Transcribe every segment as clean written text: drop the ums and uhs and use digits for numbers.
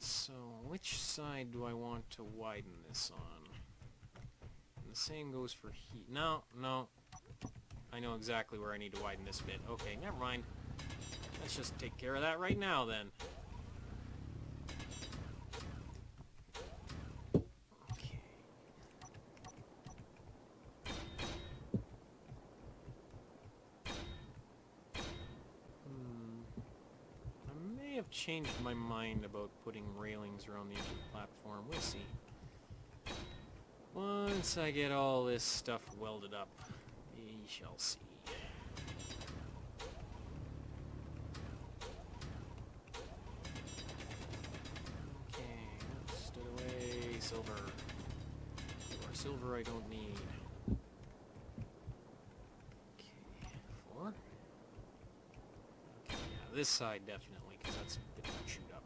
so which side do I want to widen this on? And the same goes for heat. No, no. I know exactly where I need to widen this bit. Okay, never mind. Let's just take care of that right now, then. Okay. I may have changed my mind about putting railings around the edge of the platform. We'll see. Once I get all this stuff welded up, we shall see. Stood away, silver. More silver I don't need. Okay, 4. Okay, yeah, this side definitely, because that's a bit more chewed up.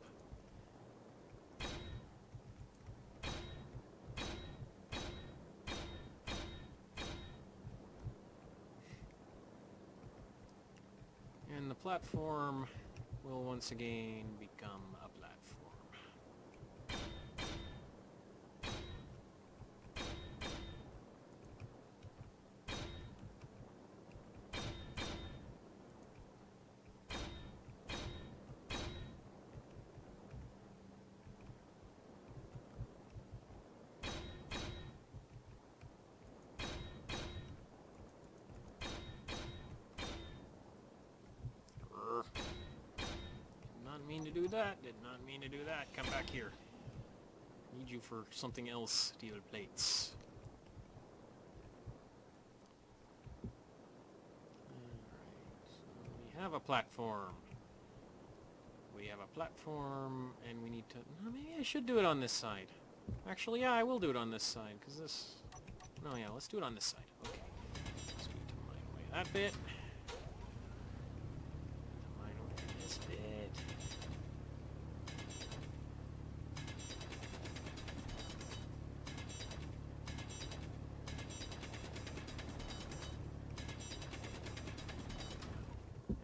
And the platform will once again become a platform. Did not mean to do that. Did not mean to do that. Come back here. Need you for something else, steel plates. Alright, so we have a platform. We have a platform, and we need to... No, maybe I should do it on this side. Actually, yeah, I will do it on this side, because this... No, yeah, let's do it on this side. Okay. Let's do it to mine away that bit. Mine away this bit.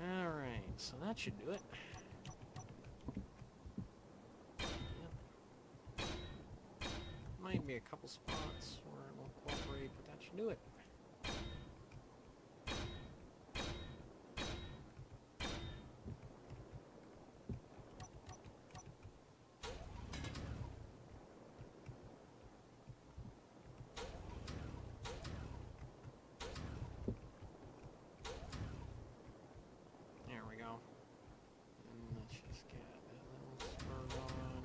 Alright, so that should do it. Yep. Might be a couple spots where it won't cooperate, but that should do it. There we go. And let's just get that little spur on.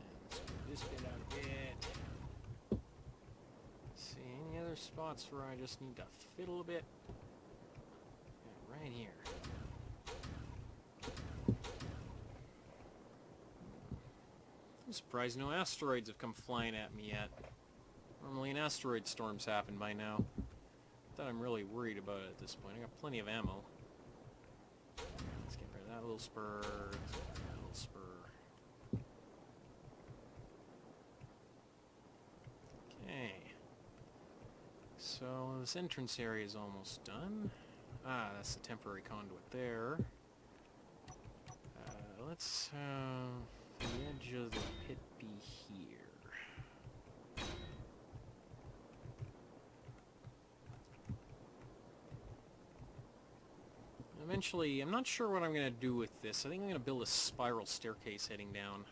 And smooth this bit out a bit. See, any other spots where I just need to fiddle a bit? Yeah, right here. I'm surprised no asteroids have come flying at me yet. Normally an asteroid storm's happened by now. Not that I'm really worried about it at this point. I got plenty of ammo. Let's get rid of that little spur. Let's get rid of that little spur. Okay. So this entrance area is almost done. Ah, that's the temporary conduit there. Let's have the edge of the pit be here. Eventually, I'm not sure what I'm going to do with this. I think I'm going to build a spiral staircase heading down.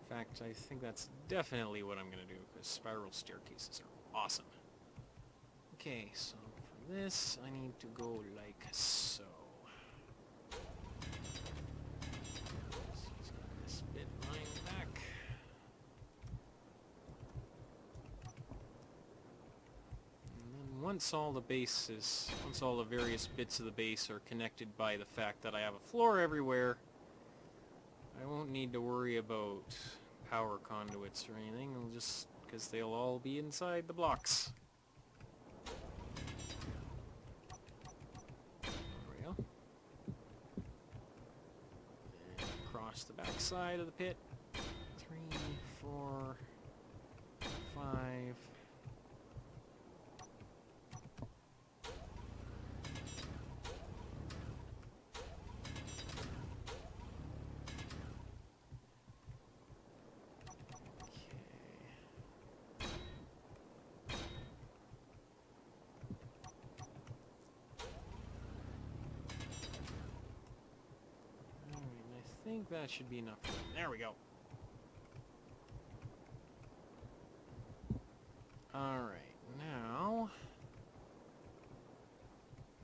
In fact, I think that's definitely what I'm going to do, because spiral staircases are awesome. Okay, so for this, I need to go like so. So let's get this bit lined back. Once all the various bits of the base are connected by the fact that I have a floor everywhere, I won't need to worry about power conduits or anything, because they'll all be inside the blocks. There we go. And across the back side of the pit. 3, 4, 5... think that should be enough. There we go. Alright,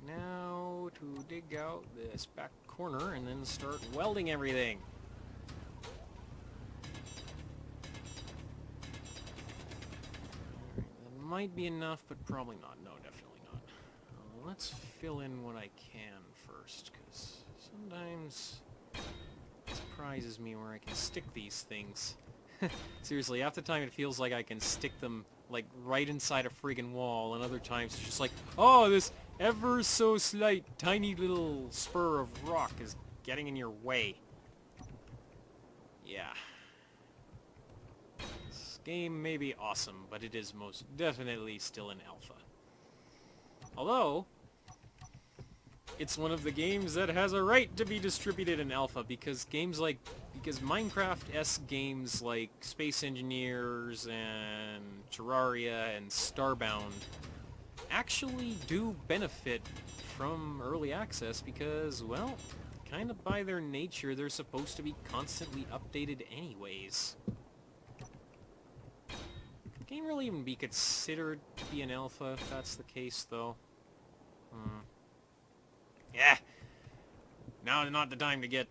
now to dig out this back corner and then start welding everything. Alright, that might be enough, but probably not. No, definitely not. Let's fill in what I can first, because sometimes it surprises me where I can stick these things. Seriously, half the time it feels like I can stick them like right inside a friggin' wall, and other times it's just like, oh, this ever so slight tiny little spur of rock is getting in your way. Yeah. This game may be awesome, but it is most definitely still an alpha. Although, it's one of the games that has a right to be distributed in alpha, because Minecraft-esque games like Space Engineers and Terraria and Starbound actually do benefit from early access because, well, kind of by their nature, they're supposed to be constantly updated anyways. Can really even be considered to be an alpha if that's the case, though? Yeah! Now is not the time to get...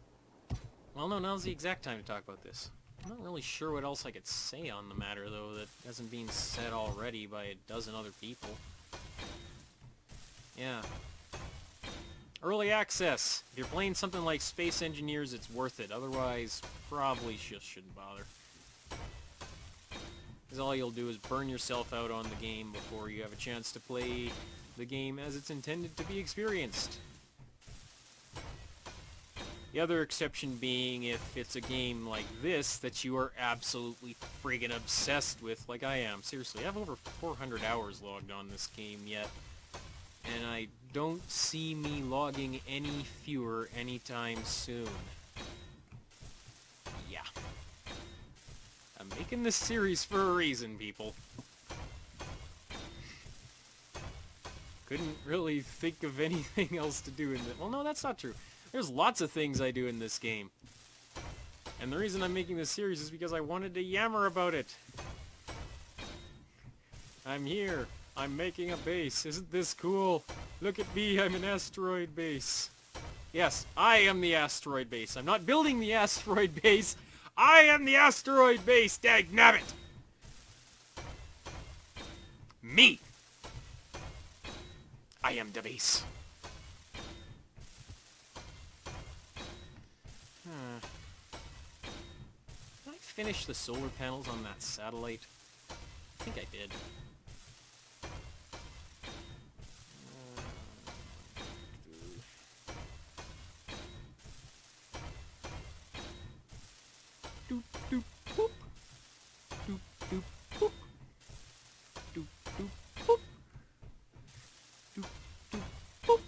Well, no, now's the exact time to talk about this. I'm not really sure what else I could say on the matter, though, that hasn't been said already by a dozen other people. Yeah. Early access! If you're playing something like Space Engineers, it's worth it. Otherwise, probably just shouldn't bother. Because all you'll do is burn yourself out on the game before you have a chance to play the game as it's intended to be experienced. The other exception being if it's a game like this that you are absolutely friggin' obsessed with, like I am. Seriously, I have over 400 hours logged on this game yet, and I don't see me logging any fewer anytime soon. Yeah. I'm making this series for a reason, people. Couldn't really think of anything else to do in it. Well, no, that's not true. There's lots of things I do in this game. And the reason I'm making this series is because I wanted to yammer about it. I'm here. I'm making a base. Isn't this cool? Look at me, I'm an asteroid base. Yes, I am the asteroid base. I'm not building the asteroid base. I am the asteroid base, dagnabbit! Me! I am the base. Did I finish the solar panels on that satellite? I think I did. Doop doop boop. Doop doop boop. Doop doop boop. Doop doop boop. Doop doop boop.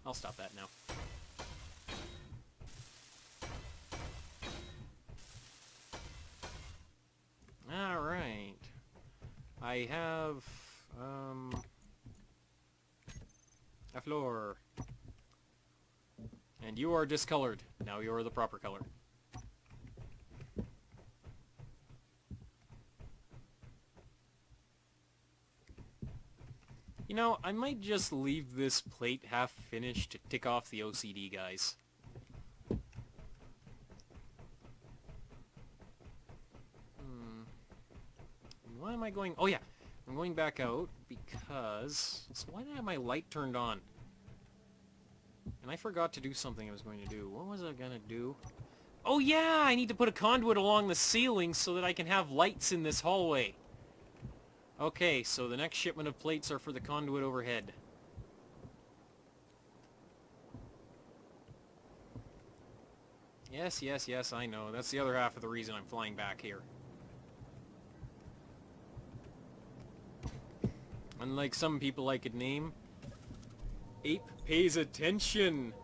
I'll stop that now. Alright. I have, a floor. And you are discolored. Now you are the proper color. You know, I might just leave this plate half finished to tick off the OCD guys. Why am I going... Oh yeah, I'm going back out because... So why did I have my light turned on? And I forgot to do something I was going to do. What was I gonna do? Oh yeah, I need to put a conduit along the ceiling so that I can have lights in this hallway. Okay, so the next shipment of plates are for the conduit overhead. Yes, yes, yes, I know. That's the other half of the reason I'm flying back here. Unlike some people I could name, Ape pays attention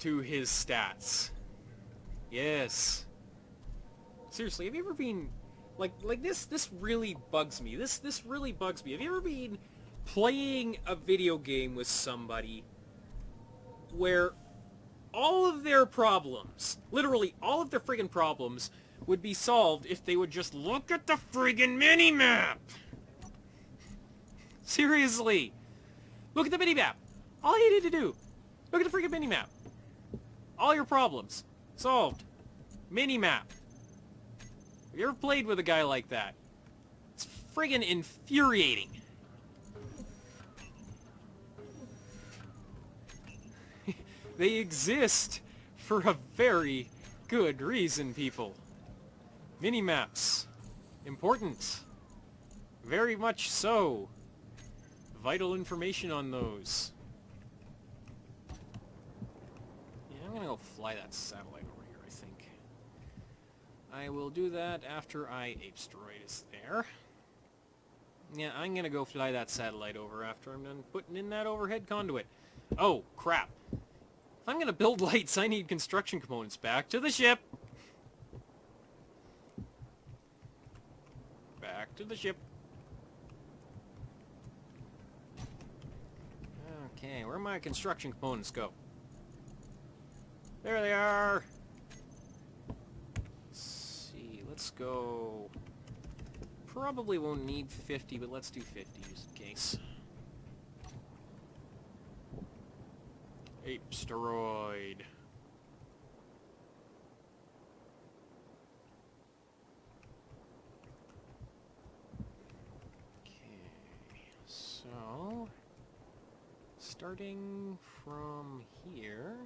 to his stats. Yes. Seriously, have you ever been... Like this really bugs me. This really bugs me. Have you ever been playing a video game with somebody where all of their problems, literally all of their friggin' problems, would be solved if they would just look at the friggin' mini-map! Seriously! Look at the mini-map! All you need to do, look at the friggin' mini-map! All your problems, solved. Mini-map. Have you ever played with a guy like that? It's friggin' infuriating. They exist for a very good reason, people. Mini-maps. Important. Very much so. Vital information on those. Yeah, I'm gonna go fly that satellite over here, I think. I will do that after Asteroid is there. Yeah, I'm gonna go fly that satellite over after I'm done putting in that overhead conduit. Oh, crap. If I'm gonna build lights, I need construction components. Back to the ship! Back to the ship. Okay, where my construction components go? There they are! Let's see, let's go... Probably won't need 50, but let's do 50 just in case. Asteroid. Okay, so... Starting from here...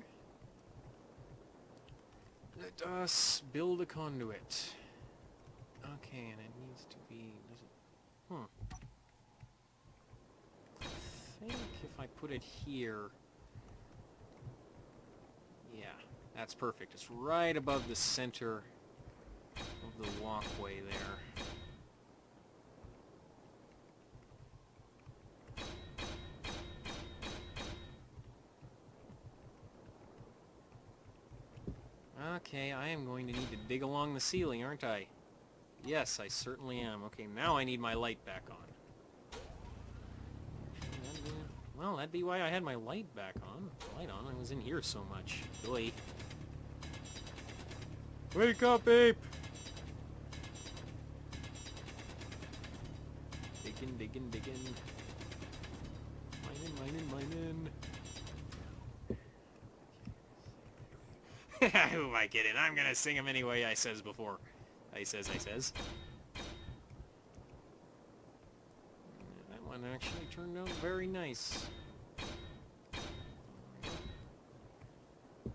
Let us build a conduit. Okay, and it needs to be... I think if I put it here... Yeah, that's perfect. It's right above the center of the walkway there. Okay, I am going to need to dig along the ceiling, aren't I? Yes, I certainly am. Okay, now I need my light back on. Well, that'd be why I had my light back on. Light on, I was in here so much. Boy. Wake up, ape! Digging, digging, digging. Mining, mining, mining. Who am I kidding? I'm gonna sing him anyway, I says before. I says. That one actually turned out very nice.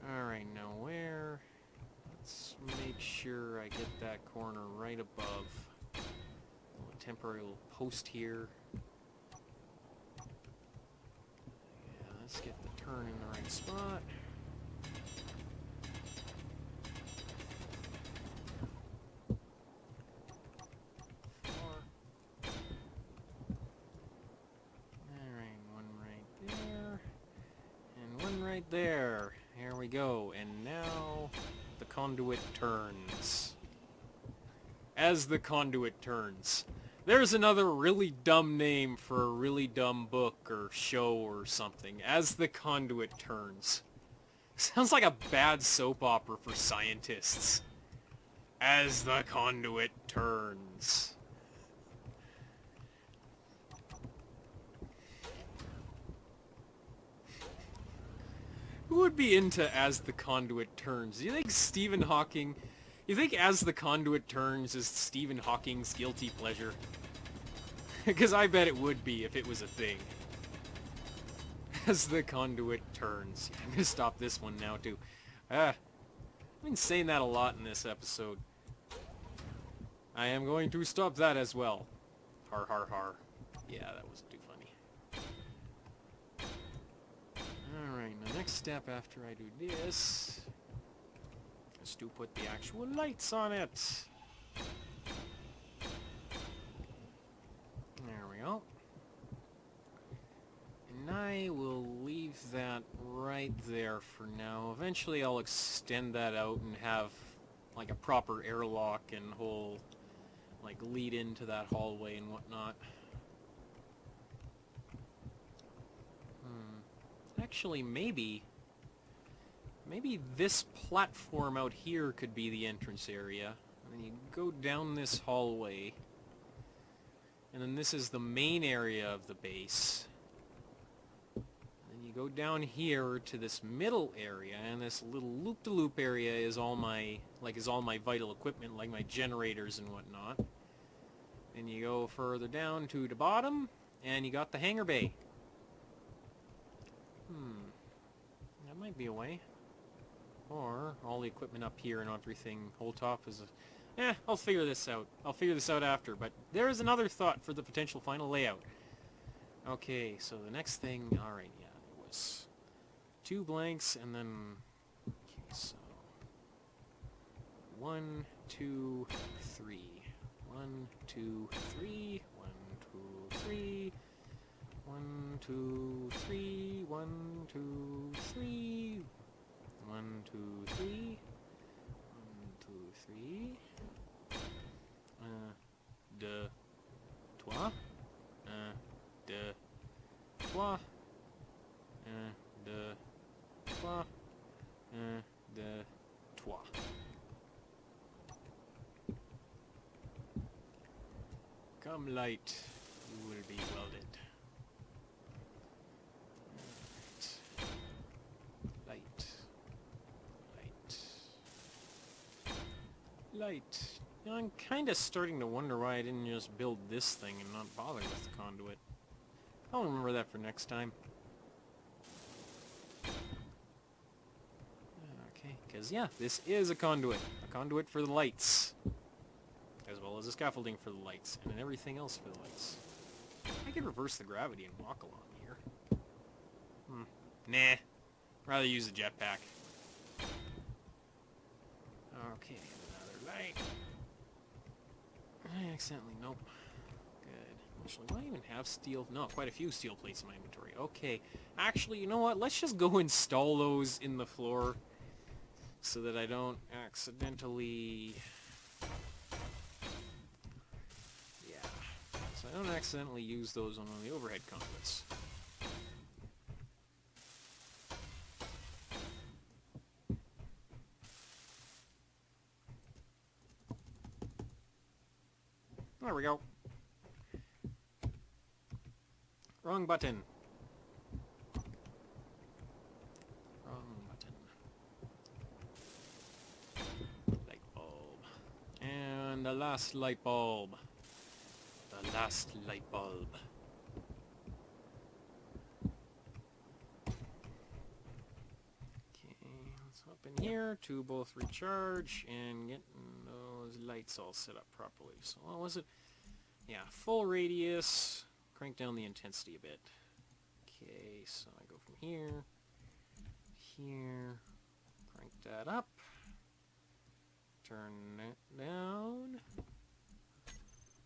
Alright, now where? Let's make sure I get that corner right above. A temporary little post here. Yeah, let's get the turn in the right spot. Right there. Here we go. And now the conduit turns. As the conduit turns. There's another really dumb name for a really dumb book or show or something. As the conduit turns. Sounds like a bad soap opera for scientists. As the conduit turns. Who would be into As the Conduit Turns? Do you think Stephen Hawking... You think As the Conduit Turns is Stephen Hawking's guilty pleasure? Because I bet it would be if it was a thing. As the Conduit Turns. I'm going to stop this one now, too. I've been saying that a lot in this episode. I am going to stop that as well. Har har har. Yeah, that wasn't too funny. Alright, now next step after I do this is to put the actual lights on it. There we go. And I will leave that right there for now. Eventually I'll extend that out and have like a proper airlock and whole like lead into that hallway and whatnot. Actually, maybe this platform out here could be the entrance area. And then you go down this hallway. And then this is the main area of the base. And then you go down here to this middle area, and this little loop-de-loop area is all my vital equipment, like my generators and whatnot. And you go further down to the bottom, and you got the hangar bay. That might be a way. Or all the equipment up here and everything, whole top is a... I'll figure this out. I'll figure this out after, but there is another thought for the potential final layout. Okay, so the next thing... Alright, yeah, it was 2 blanks, and then... Okay, so... 1, 2, 3. 1, 2, 3. 1, 2, 3. 1, 2, 3. 1, 2, 3. 1, 2, 3. 1, 2, 3. 2, 3. 1, 2, 3. 1, 2, 3. 1, 2, 3. Come light, you will be welded. Light. You know, I'm kind of starting to wonder why I didn't just build this thing and not bother with the conduit. I'll remember that for next time. Okay, because yeah, this is a conduit. A conduit for the lights. As well as a scaffolding for the lights, and then everything else for the lights. I could reverse the gravity and walk along here. Nah. Rather use a jetpack. Okay. Light. I accidentally, nope. Good. Actually, do I even have steel? No, quite a few steel plates in my inventory. Okay. Actually, you know what? Let's just go install those in the floor so that I don't accidentally... Yeah. So I don't accidentally use those on one of the overhead conduits. There we go. Wrong button. Wrong button. Light bulb. And the last light bulb. The last light bulb. Okay, let's hop in here to both recharge and get those lights all set up properly. So what was it? Yeah, full radius. Crank down the intensity a bit. Okay, so I go from here, here, crank that up, turn it down.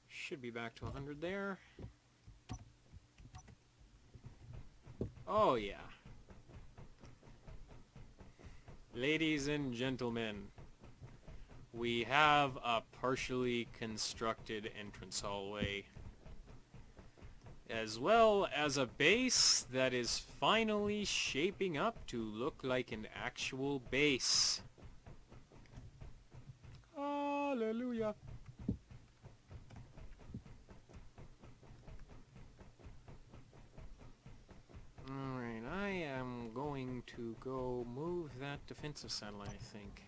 Should be back to 100 there. Oh yeah. Ladies and gentlemen, we have a partially constructed entrance hallway, as well as a base that is finally shaping up to look like an actual base. Hallelujah. Alright, I am going to go move that defensive satellite, I think.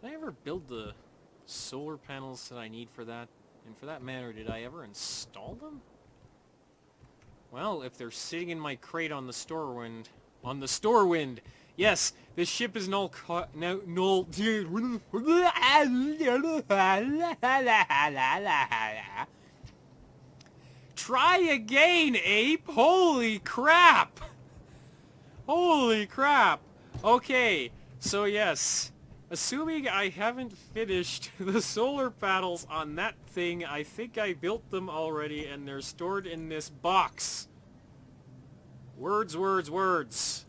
Did I ever build the solar panels that I need for that? And for that matter, did I ever install them? Well, if they're sitting in my crate on the Storewind... On the Storewind! Yes, this ship is null... null... Try again, Ape! Holy crap! Holy crap! Okay, so yes... Assuming I haven't finished the solar panels on that thing, I think I built them already and they're stored in this box. Words, words, words.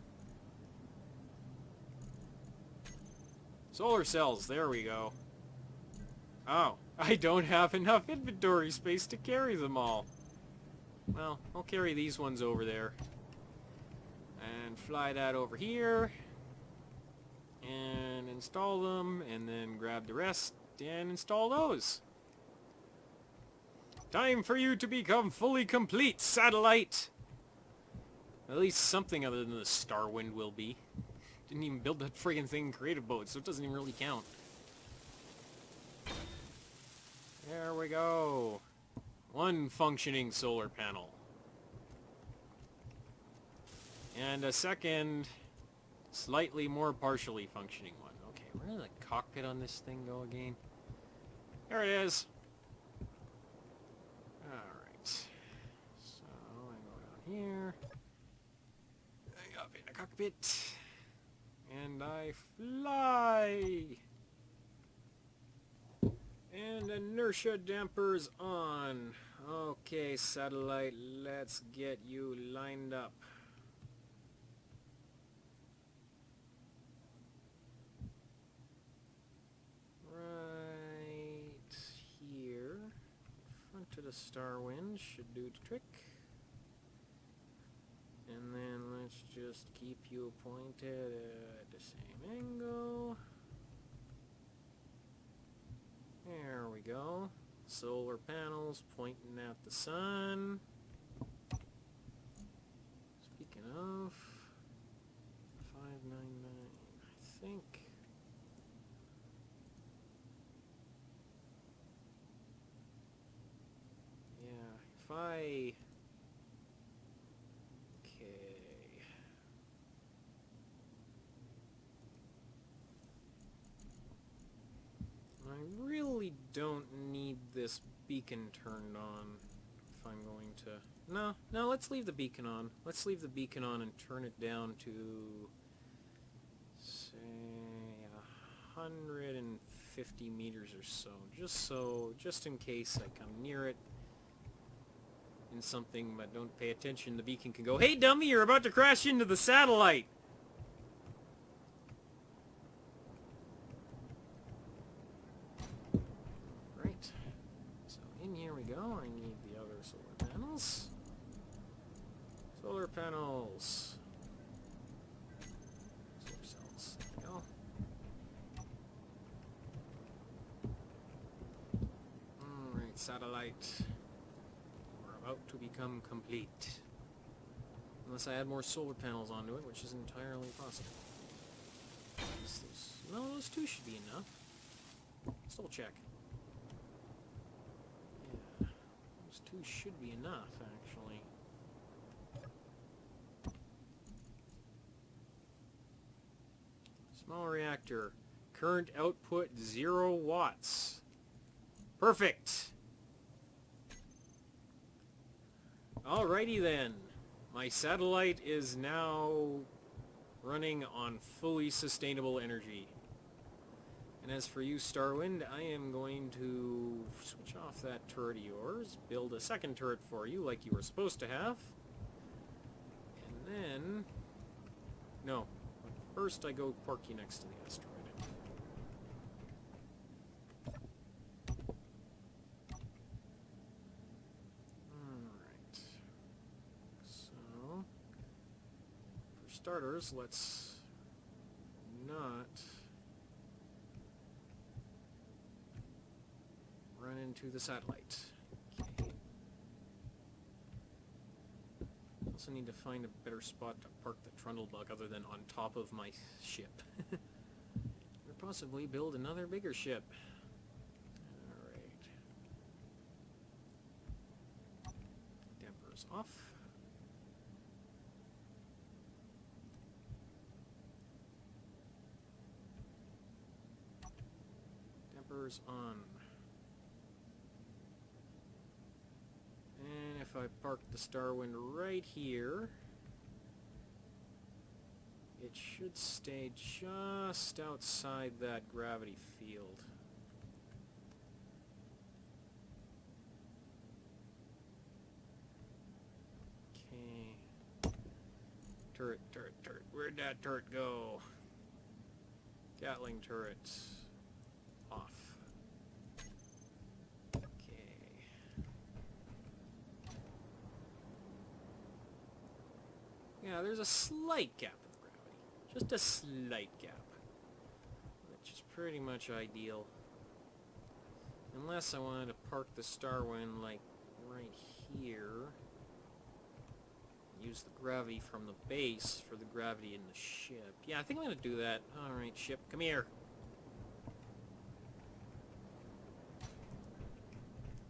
Solar cells, there we go. Oh, I don't have enough inventory space to carry them all. Well, I'll carry these ones over there. And fly that over here. And install them, and then grab the rest and install those. Time for you to become fully complete, satellite! At least something other than the Starwind will be. Didn't even build that friggin' thing in Creative Mode, so it doesn't even really count. There we go. One functioning solar panel. And a second, slightly more partially functioning one. Okay, where did the cockpit on this thing go again? There it is. Alright. So, I go down here. I up in the cockpit. And I fly! And inertia dampers on. Okay, satellite, let's get you lined up. Right here, in front of the Starwind, should do the trick. And then let's just keep you pointed at the same angle. There we go. Solar panels pointing at the sun. Speaking of, 599, I think. Yeah, if I... I really don't need this beacon turned on if I'm going to... No, let's leave the beacon on. Let's leave the beacon on and turn it down to, say, 150 meters or so. Just in case I come near it in something but don't pay attention, the beacon can go, "Hey dummy, you're about to crash into the satellite!" I need the other solar panels. Solar panels. Solar cells. There we go. Alright, satellite. We're about to become complete. Unless I add more solar panels onto it, which is entirely possible. No, those two should be enough. Let's double check. Two should be enough, actually. Small reactor. Current output 0 watts. Perfect! Alrighty then. My satellite is now running on fully sustainable energy. And as for you, Starwind, I am going to switch off that turret of yours, build a second turret for you like you were supposed to have. And then... No. First I go park you next to the asteroid. Alright. So... For starters, let's not... run into the satellite. Okay. Also need to find a better spot to park the Trundlebug other than on top of my ship. Or possibly build another bigger ship. Alright. Dampers off. Dampers on. And if I park the Starwind right here, it should stay just outside that gravity field. Okay. Turret. Where'd that turret go? Gatling turret. Off. Yeah, there's a slight gap in the gravity. Just a slight gap. Which is pretty much ideal. Unless I wanted to park the Starwind, like, right here. Use the gravity from the base for the gravity in the ship. Yeah, I think I'm going to do that. Alright, ship, come here.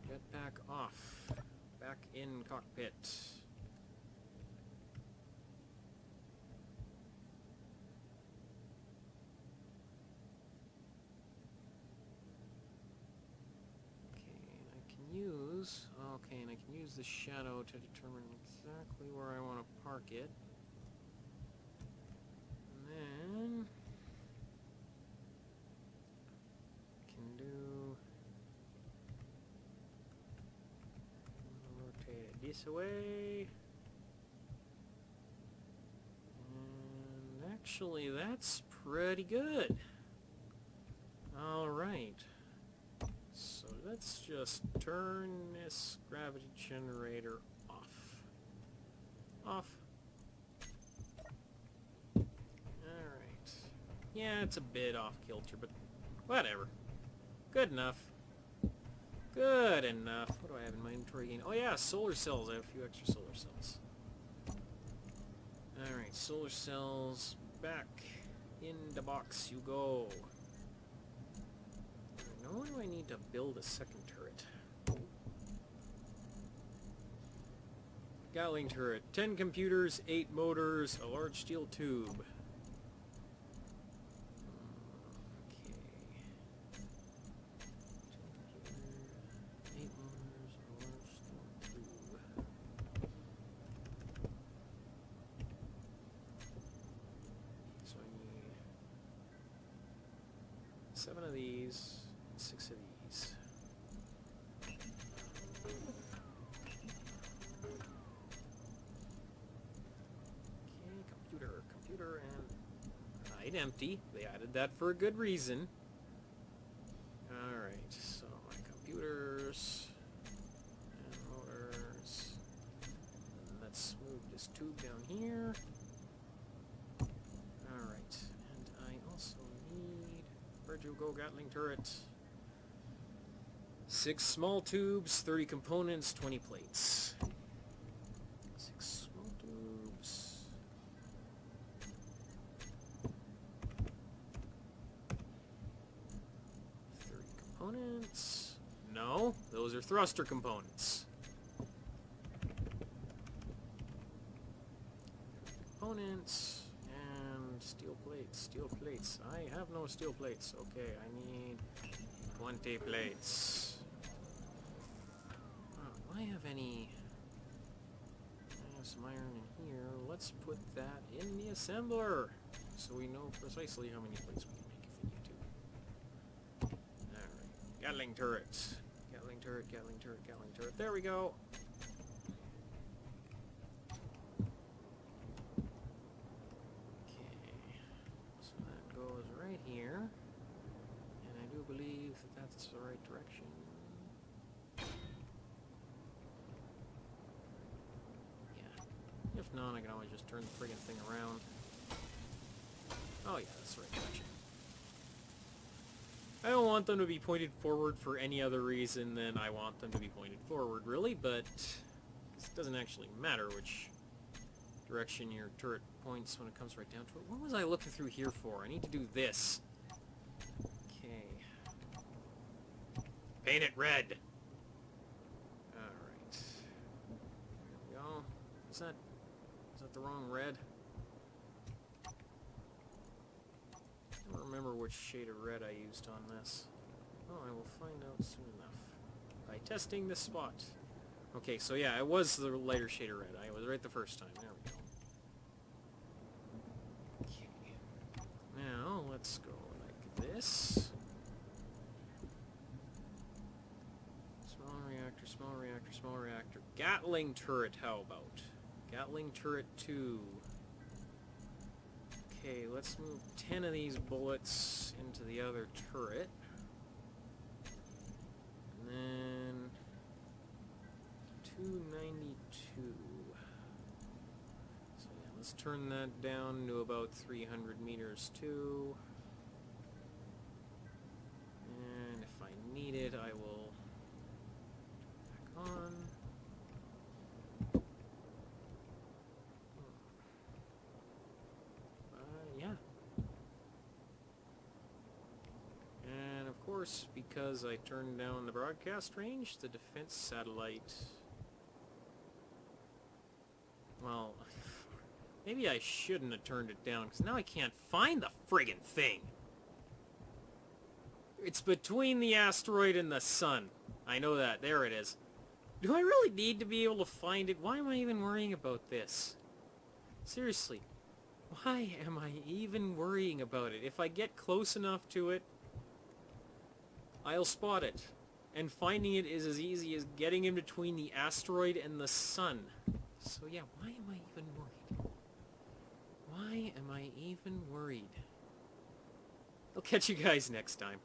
Jetpack off. Back in cockpit. Okay, and I can use the shadow to determine exactly where I want to park it. And then can do rotate it this way. And actually that's pretty good. Alright. So let's just turn this gravity generator off. Off. Alright. Yeah, it's a bit off kilter, but whatever. Good enough. Good enough. What do I have in my inventory again? Oh yeah, solar cells. I have a few extra solar cells. Alright, solar cells back in the box you go. Now where do I need to build a second turret? Gatling turret. 10 computers, 8 motors, a large steel tube. Okay. 10 computers, 8 motors, a large steel tube. So I need 7 of these. 6 of these. Okay, computer, and hide empty. They added that for a good reason. Alright, so my computers and motors. And let's move this tube down here. Alright, and I also need... Where'd you go, Gatling turret? 6 small tubes, 30 components, 20 plates. 6 small tubes. 30 components. No, those are thruster components. Components and steel plates. Steel plates. I have no steel plates. Okay, I need 20 plates. I have any... I have some iron in here. Let's put that in the assembler so we know precisely how many plates we can make if we need to. Alright. Gatling turret. Gatling turret, Gatling turret, Gatling turret. There we go. Okay. So that goes right here. And I do believe that that's the right direction. If not, I can always just turn the friggin' thing around. Oh yeah, that's the right direction. I don't want them to be pointed forward for any other reason than I want them to be pointed forward, really, but it doesn't actually matter which direction your turret points when it comes right down to it. What was I looking through here for? I need to do this. Okay. Paint it red! Alright. There we go. Is that the wrong red? I don't remember which shade of red I used on this. Oh, I will find out soon enough. By testing this spot. Okay, so yeah, it was the lighter shade of red. I was right the first time. There we go. Okay. Now, let's go like this. Small reactor, small reactor, small reactor. Gatling turret, how about? Gatling turret 2. Okay, let's move 10 of these bullets into the other turret. And then 292. So yeah, Let's turn that down to about 300 meters too. And if I need it, I will back on. Yeah. And of course, because I turned down the broadcast range, the defense satellite... Well, maybe I shouldn't have turned it down, because now I can't find the friggin' thing! It's between the asteroid and the sun. I know that. There it is. Do I really need to be able to find it? Why am I even worrying about this? Seriously. Why am I even worrying about it? If I get close enough to it, I'll spot it. And finding it is as easy as getting in between the asteroid and the sun. So yeah, why am I even worried? Why am I even worried? I'll catch you guys next time.